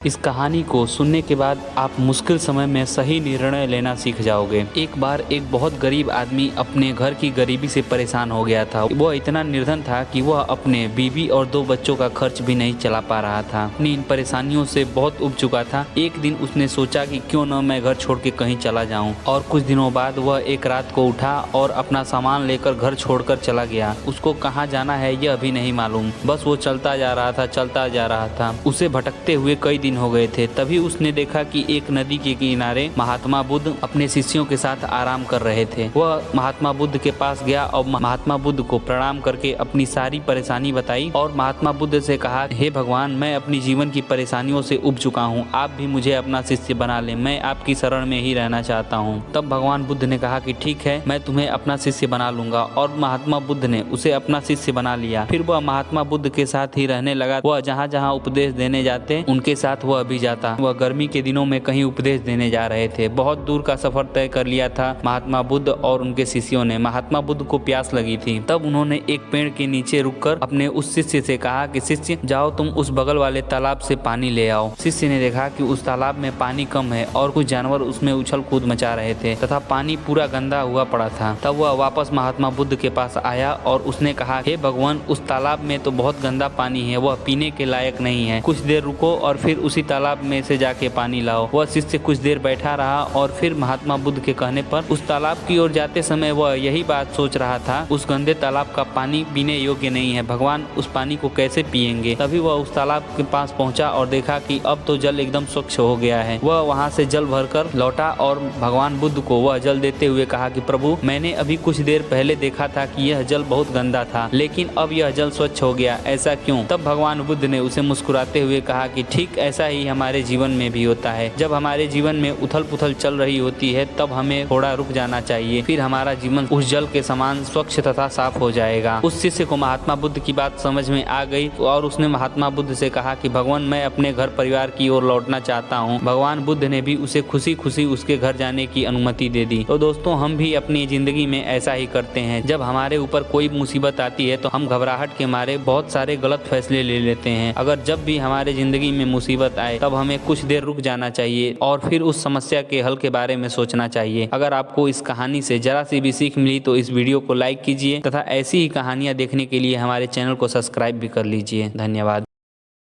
इस कहानी को सुनने के बाद आप मुश्किल समय में सही निर्णय लेना सीख जाओगे। एक बार एक बहुत गरीब आदमी अपने घर की गरीबी से परेशान हो गया था। वह इतना निर्धन था कि वह अपने बीवी और 2 बच्चों का खर्च भी नहीं चला पा रहा था। अपनी इन परेशानियों से बहुत उब चुका था। एक दिन उसने सोचा कि क्यों न मैं घर छोड़ के कहीं चला जाऊं। और कुछ दिनों बाद वह एक रात को उठा और अपना सामान लेकर घर छोड़कर चला गया। उसको कहाँ जाना है यह अभी नहीं मालूम, बस वो चलता जा रहा था। उसे भटकते हुए कई दिन हो गए थे। तभी उसने देखा कि एक नदी के किनारे महात्मा बुद्ध अपने शिष्यों के साथ आराम कर रहे थे। वह महात्मा बुद्ध के पास गया और महात्मा बुद्ध को प्रणाम करके अपनी सारी परेशानी बताई और महात्मा बुद्ध से कहा, हे भगवान, मैं अपनी जीवन की परेशानियों से उब चुका हूँ, आप भी मुझे अपना शिष्य बना ले, मैं आपकी शरण में ही रहना चाहता हूँ। तब भगवान बुद्ध ने कहा कि ठीक है, मैं तुम्हें अपना शिष्य बना लूंगा। और महात्मा बुद्ध ने उसे अपना शिष्य बना लिया। फिर वह महात्मा बुद्ध के साथ ही रहने लगा। वह जहाँ जहाँ उपदेश देने जाते उनके साथ वह भी जाता। वह गर्मी के दिनों में कहीं उपदेश देने जा रहे थे। बहुत दूर का सफर तय कर लिया था महात्मा बुद्ध और उनके शिष्यों ने। महात्मा बुद्ध को प्यास लगी थी। तब उन्होंने एक पेड़ के नीचे रुककर अपने उस शिष्य से कहा कि शिष्य, जाओ तुम उस बगल वाले तालाब से पानी ले आओ। शिष्य ने देखा कि उस तालाब में पानी कम है और कुछ जानवर उसमें उछल कूद मचा रहे थे तथा पानी पूरा गंदा हुआ पड़ा था। तब वह वापस महात्मा बुद्ध के पास आया और उसने कहा, हे भगवान, उस तालाब में तो बहुत गंदा पानी है, वह पीने के लायक नहीं है। कुछ देर रुको और फिर उसी तालाब में से जाके पानी लाओ। वह शिष्य कुछ देर बैठा रहा और फिर महात्मा बुद्ध के कहने पर उस तालाब की ओर जाते समय वह यही बात सोच रहा था, उस गंदे तालाब का पानी पीने योग्य नहीं है, भगवान उस पानी को कैसे पिएंगे। तभी वह उस तालाब के पास पहुंचा और देखा कि अब तो जल एकदम स्वच्छ हो गया है। वह वहां से जल भरकर लौटा और भगवान बुद्ध को वह जल देते हुए कहा कि प्रभु, मैंने अभी कुछ देर पहले देखा था कि यह जल बहुत गंदा था, लेकिन अब यह जल स्वच्छ हो गया, ऐसा क्यों? तब भगवान बुद्ध ने उसे मुस्कुराते हुए कहा कि ठीक ऐसा ही हमारे जीवन में भी होता है। जब हमारे जीवन में उथल पुथल चल रही होती है तब हमें थोड़ा रुक जाना चाहिए, फिर हमारा जीवन उस जल के समान स्वच्छ तथा साफ हो जाएगा। उस शिष्य को महात्मा बुद्ध की बात समझ में आ गई और उसने महात्मा बुद्ध से कहा कि भगवान, मैं अपने घर परिवार की ओर लौटना चाहता हूँ। भगवान बुद्ध ने भी उसे खुशी खुशी उसके घर जाने की अनुमति दे दी। तो दोस्तों, हम भी अपनी जिंदगी में ऐसा ही करते हैं। जब हमारे ऊपर कोई मुसीबत आती है तो हम घबराहट के मारे बहुत सारे गलत फैसले ले लेते हैं। अगर जब भी हमारे जिंदगी में मुसीबत आए तब हमें कुछ देर रुक जाना चाहिए और फिर उस समस्या के हल के बारे में सोचना चाहिए। अगर आपको इस कहानी से जरा सी भी सीख मिली तो इस वीडियो को लाइक कीजिए तथा ऐसी ही कहानियां देखने के लिए हमारे चैनल को सब्सक्राइब भी कर लीजिए। धन्यवाद।